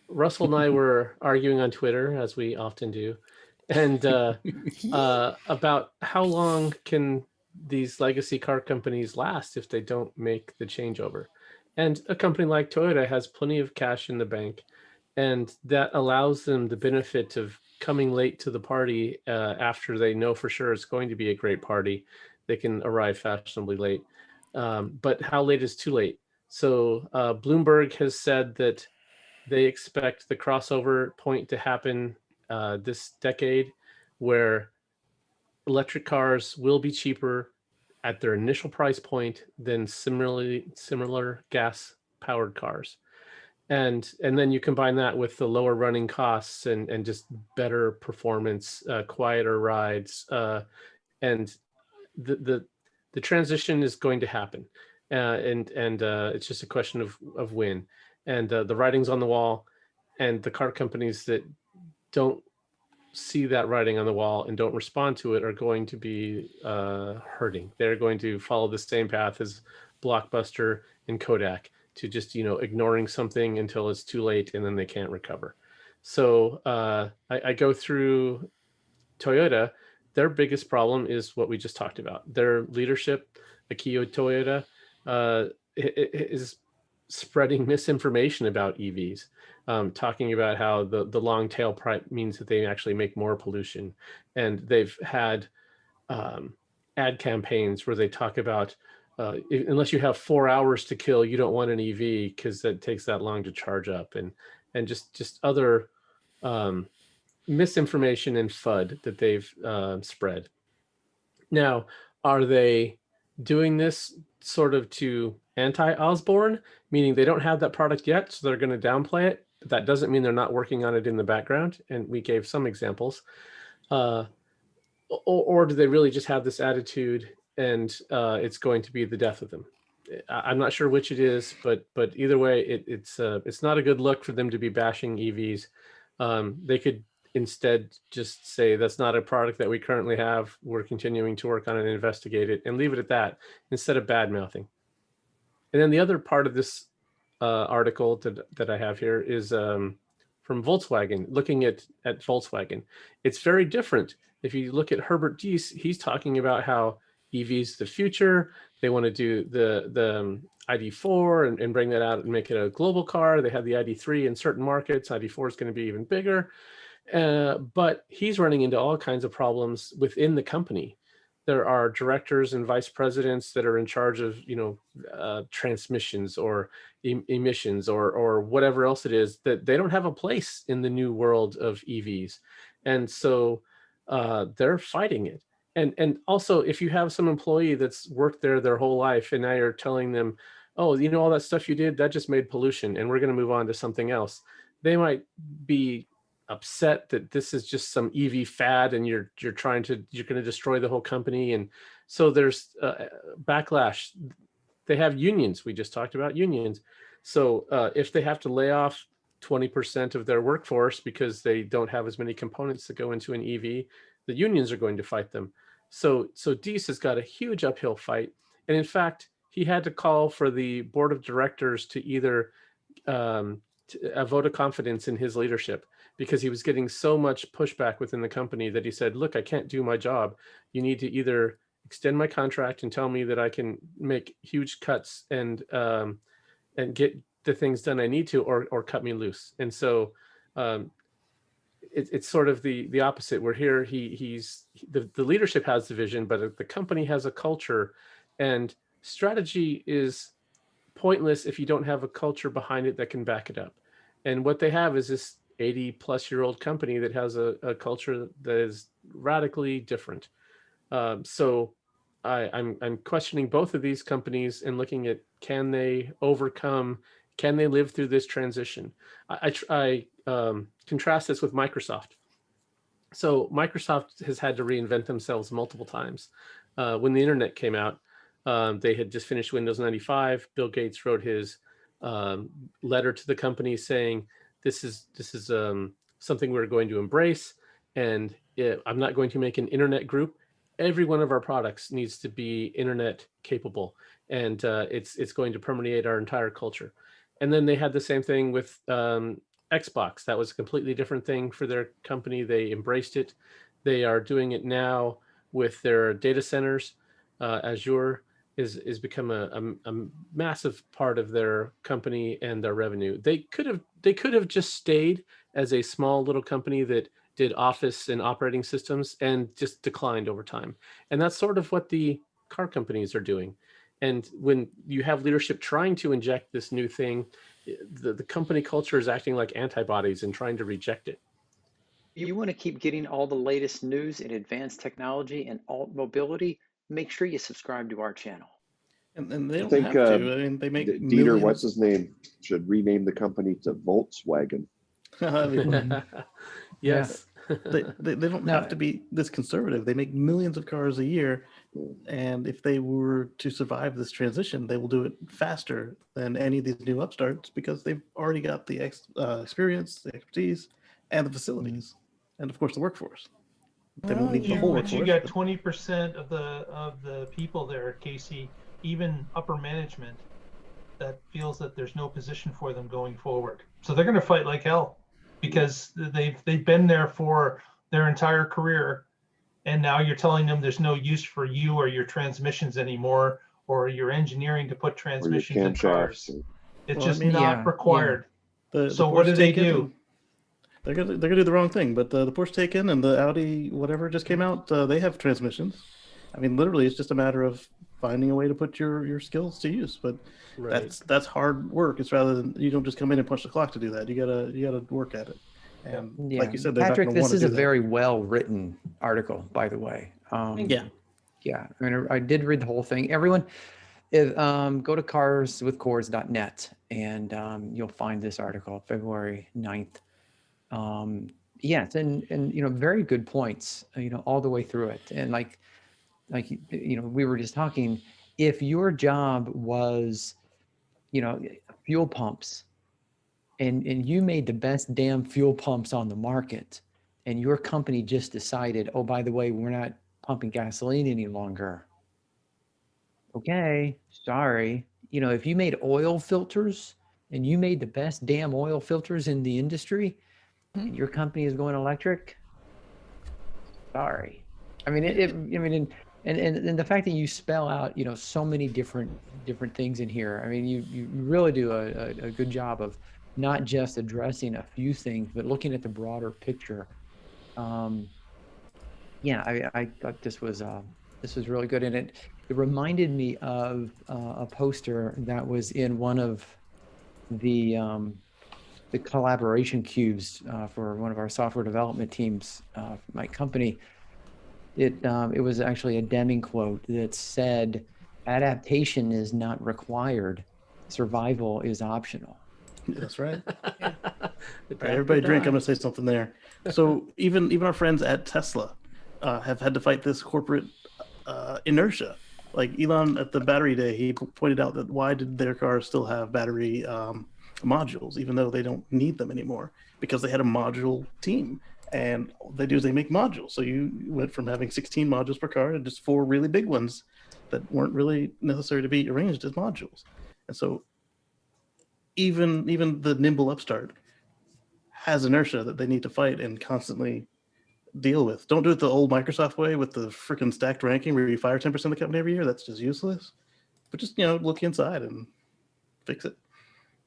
Russell and I were arguing on Twitter, as we often do, and about how long can these legacy car companies last if they don't make the changeover. And a company like Toyota has plenty of cash in the bank, and that allows them the benefit of coming late to the party after they know for sure it's going to be a great party. They can arrive fashionably late. But how late is too late? So Bloomberg has said that they expect the crossover point to happen this decade, where electric cars will be cheaper at their initial price point than similar gas powered cars. And then you combine that with the lower running costs and just better performance, quieter rides, and the, the the transition is going to happen, and it's just a question of when. And the writing's on the wall, and the car companies that don't see that writing on the wall and don't respond to it are going to be hurting. They're going to follow the same path as Blockbuster and Kodak, to just ignoring something until it's too late and then they can't recover. So I go through Toyota. Their biggest problem is what we just talked about. Their leadership, Akio Toyoda, is spreading misinformation about EVs, talking about how the long tail means that they actually make more pollution. And they've had ad campaigns where they talk about unless you have 4 hours to kill, you don't want an EV because that takes that long to charge up, and just other misinformation and FUD that they've spread. Now, are they doing this sort of to anti-Osborne, meaning they don't have that product yet, so they're going to downplay it? But that doesn't mean they're not working on it in the background, and we gave some examples. Or do they really just have this attitude, and it's going to be the death of them? I'm not sure which it is, but either way, it's not a good look for them to be bashing EVs. They could instead just say that's not a product that we currently have. We're continuing to work on it and investigate it, and leave it at that instead of bad mouthing. And then the other part of this article that I have here is from Volkswagen, looking at Volkswagen. It's very different. If you look at Herbert Diess, he's talking about how EVs the future. They want to do the ID4 and bring that out and make it a global car. They have the ID3 in certain markets. ID4 is going to be even bigger. But he's running into all kinds of problems within the company. There are directors and vice presidents that are in charge of, transmissions or emissions or whatever else it is, that they don't have a place in the new world of EVs. And so they're fighting it. And also, if you have some employee that's worked there their whole life and now you're telling them, oh, all that stuff you did, that just made pollution and we're going to move on to something else, they might be upset that this is just some EV fad and you're going to destroy the whole company. And so there's backlash. They have unions. We just talked about unions. So if they have to lay off 20% of their workforce because they don't have as many components that go into an EV, the unions are going to fight them. So Diess has got a huge uphill fight. And in fact, he had to call for the board of directors to either a vote of confidence in his leadership, because he was getting so much pushback within the company that he said, look, I can't do my job. You need to either extend my contract and tell me that I can make huge cuts and get the things done I need to, or cut me loose. And so it's sort of the opposite. We're here. The leadership has the vision, but the company has a culture, and strategy is pointless if you don't have a culture behind it that can back it up. And what they have is this 80-plus-year-old company that has a culture that is radically different. So I'm questioning both of these companies and looking at, can they live through this transition? I contrast this with Microsoft. So Microsoft has had to reinvent themselves multiple times. When the internet came out, they had just finished Windows 95. Bill Gates wrote his letter to the company saying, this is something we're going to embrace, and I'm not going to make an internet group. Every one of our products needs to be internet capable, and it's going to permeate our entire culture. And then they had the same thing with Xbox. That was a completely different thing for their company. They embraced it. They are doing it now with their data centers. Azure is become a massive part of their company and their revenue. They could have just stayed as a small little company that did Office and operating systems and just declined over time. And that's sort of what the car companies are doing. And when you have leadership trying to inject this new thing, the company culture is acting like antibodies and trying to reject it. If you want to keep getting all the latest news in advanced technology and alt mobility, make sure you subscribe to our channel. And they I don't think have to. I mean, they make Dieter, what's millions. his name, should rename the company to Volkswagen. That'd be fun. Yes. They don't No. have to be this conservative. They make millions of cars a year, and if they were to survive this transition, they will do it faster than any of these new upstarts because they've already got the experience, the expertise, and the facilities, and of course the workforce. They won't need the whole But you workforce. got 20% of the people there, Casey, even upper management, that feels that there's no position for them going forward. So they're going to fight like hell because they've been there for their entire career, and now you're telling them there's no use for you or your transmissions anymore, or your engineering to put Or your transmissions in cars. camshafts. It's Well, I just mean, not required. The So what Porsche do they Taycan, do? They're gonna do the wrong thing. But the Porsche Taycan and the Audi whatever just came out, they have transmissions. I mean, literally, it's just a matter of finding a way to put your skills to use. But Right. that's hard work. It's rather than you don't just come in and punch the clock to do that. You gotta work at it. And Yeah. like you said, they're Patrick, not gonna this want is to a do that. very well written article, by the way. Yeah. Yeah, I mean, I did read the whole thing. Everyone, go to carswithcords.net and you'll find this article, February 9th. Yes, and very good points, all the way through it. And like we were just talking, if your job was, fuel pumps, and you made the best damn fuel pumps on the market, and your company just decided, oh, by the way, we're not pumping gasoline any longer. Okay, sorry. If you made oil filters and you made the best damn oil filters in the industry, and your company is going electric, sorry. I mean, and the fact that you spell out, so many different things in here. I mean, you really do a good job of not just addressing a few things, but looking at the broader picture. Yeah, I thought this was really good, and it reminded me of a poster that was in one of the collaboration cubes for one of our software development teams, my company. It was actually a Deming quote that said, "Adaptation is not required. Survival is optional." That's right. Yeah. All right, everybody drink. I'm going to say something there. So even our friends at Tesla have had to fight this corporate inertia. Like Elon at the battery day, he pointed out that why did their cars still have battery modules, even though they don't need them anymore? Because they had a module team. And all they do is they make modules. So you went from having 16 modules per car to just 4 really big ones that weren't really necessary to be arranged as modules. And so even the nimble upstart has inertia that they need to fight and constantly deal with. Don't do it the old Microsoft way with the freaking stacked ranking where you fire 10% of the company every year. That's just useless. But just, look inside and fix it.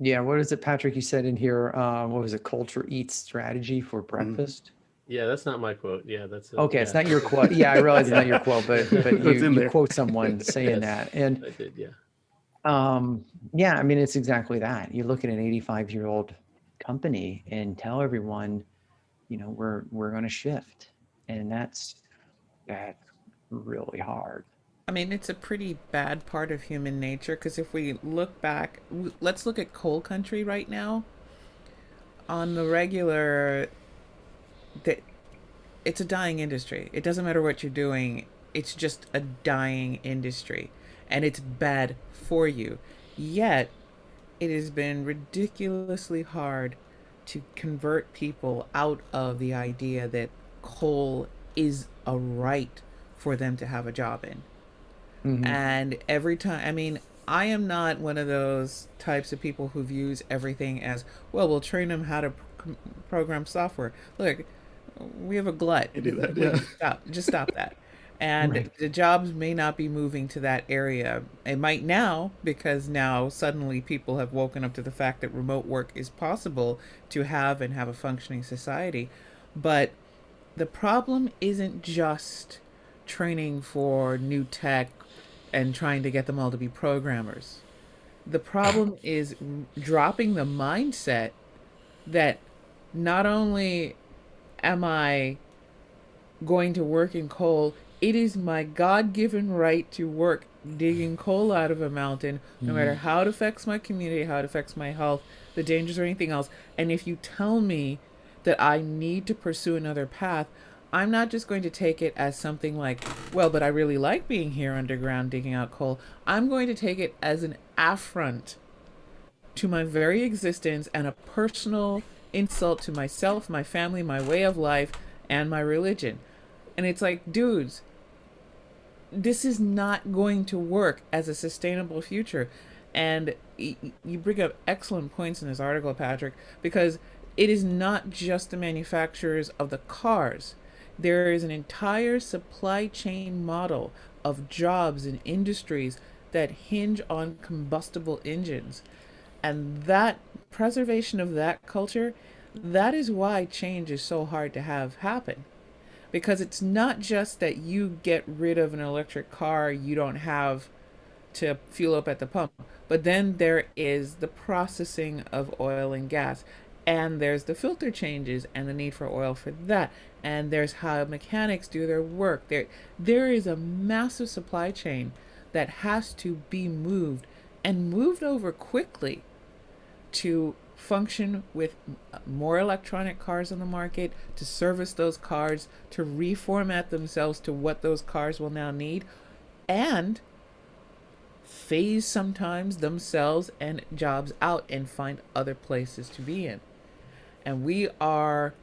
Yeah, what is it, Patrick? You said in here, what was it? Culture eats strategy for breakfast. Yeah, that's not my quote. Yeah, that's Okay, it's yeah. not your quote. Yeah, I realize it's not your quote, but It's in you there. quote someone saying Yes, that, and I did. Yeah. yeah, I mean, it's exactly that. You look at an 85-year-old company and tell everyone, we're going to shift, and that's really hard. I mean, it's a pretty bad part of human nature because if we look back, let's look at coal country right now. On the regular, it's a dying industry. It doesn't matter what you're doing. It's just a dying industry, and it's bad for you. Yet, it has been ridiculously hard to convert people out of the idea that coal is a right for them to have a job in. And every time, I mean, I am not one of those types of people who views everything as, well, we'll train them how to program software. Look, we have a glut. You do that, Wait, yeah. just stop that. And Right. the jobs may not be moving to that area. It might now, because now suddenly people have woken up to the fact that remote work is possible to have and have a functioning society. But the problem isn't just training for new tech and trying to get them all to be programmers. The problem is dropping the mindset that not only am I going to work in coal, it is my God given right to work digging coal out of a mountain, no matter how it affects my community, how it affects my health, the dangers, or anything else. And if you tell me that I need to pursue another path, I'm not just going to take it as something like, well, but I really like being here underground digging out coal. I'm going to take it as an affront to my very existence and a personal insult to myself, my family, my way of life, and my religion. And it's like, dudes, this is not going to work as a sustainable future. And you bring up excellent points in this article, Patrick, because it is not just the manufacturers of the cars. There is an entire supply chain model of jobs and industries that hinge on combustible engines. And that preservation of that culture, that is why change is so hard to have happen. Because it's not just that you get rid of an electric car you don't have to fuel up at the pump, but then there is the processing of oil and gas, and there's the filter changes and the need for oil for that, and there's how mechanics do their work. There is a massive supply chain that has to be moved, and moved over quickly, to function with more electronic cars on the market, to service those cars, to reformat themselves to what those cars will now need, and phase sometimes themselves and jobs out and find other places to be in. And we are,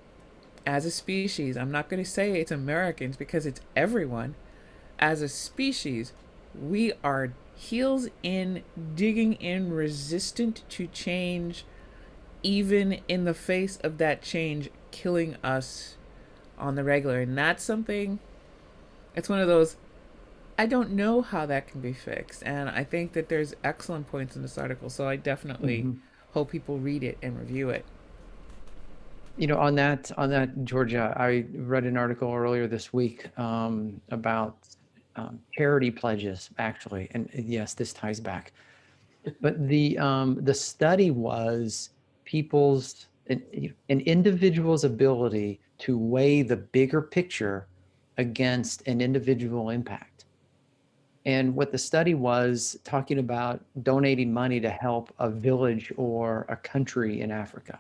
as a species, I'm not going to say it's Americans because it's everyone, as a species, we are heels in, digging in, resistant to change, even in the face of that change killing us on the regular. And that's something, it's one of those, I don't know how that can be fixed. And I think that there's excellent points in this article. So I definitely hope people read it and review it. You know, on that, Georgia, I read an article earlier this week about charity pledges, actually, and yes, this ties back. But the study was an individual's ability to weigh the bigger picture against an individual impact. And what the study was talking about, donating money to help a village or a country in Africa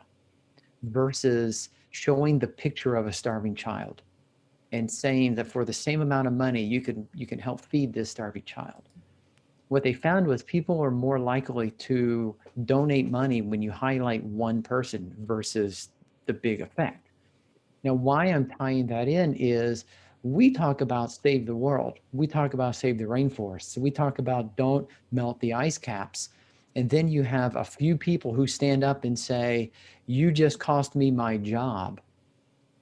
versus showing the picture of a starving child and saying that for the same amount of money, you can help feed this starving child. What they found was people are more likely to donate money when you highlight one person versus the big effect. Now, why I'm tying that in is we talk about save the world. We talk about save the rainforests. We talk about don't melt the ice caps. And then you have a few people who stand up and say, you just cost me my job.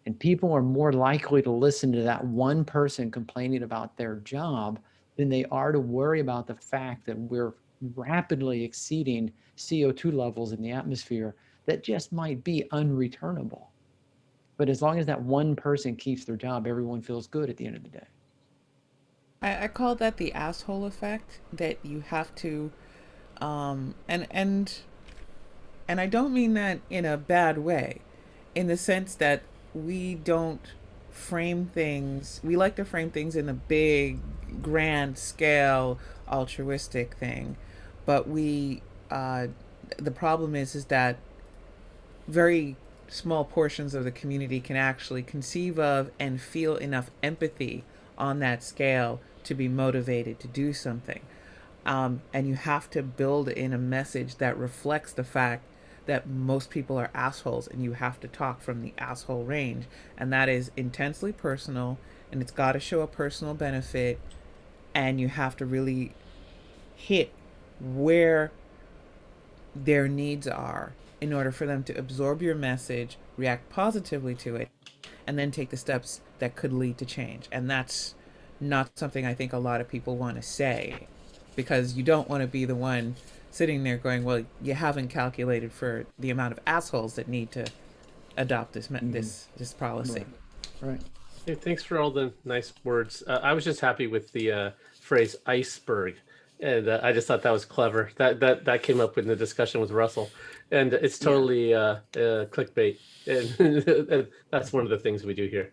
And people are more likely to listen to that one person complaining about their job than they are to worry about the fact that we're rapidly exceeding CO2 levels in the atmosphere that just might be unreturnable. But as long as that one person keeps their job, everyone feels good at the end of the day. I call that the asshole effect, that you have to, and I don't mean that in a bad way, in the sense that we don't frame things, we like to frame things in a big, grand scale, altruistic thing, but the problem is that very small portions of the community can actually conceive of and feel enough empathy on that scale to be motivated to do something. And you have to build in a message that reflects the fact that most people are assholes, and you have to talk from the asshole range. And that is intensely personal, and it's got to show a personal benefit, and you have to really hit where their needs are in order for them to absorb your message, react positively to it, and then take the steps that could lead to change. And that's not something I think a lot of people want to say, because you don't want to be the one sitting there going, well, you haven't calculated for the amount of assholes that need to adopt this this policy. Right. Hey, thanks for all the nice words. I was just happy with the phrase "iceberg," and I just thought that was clever. That came up in the discussion with Russell, and it's totally clickbait, and that's one of the things we do here.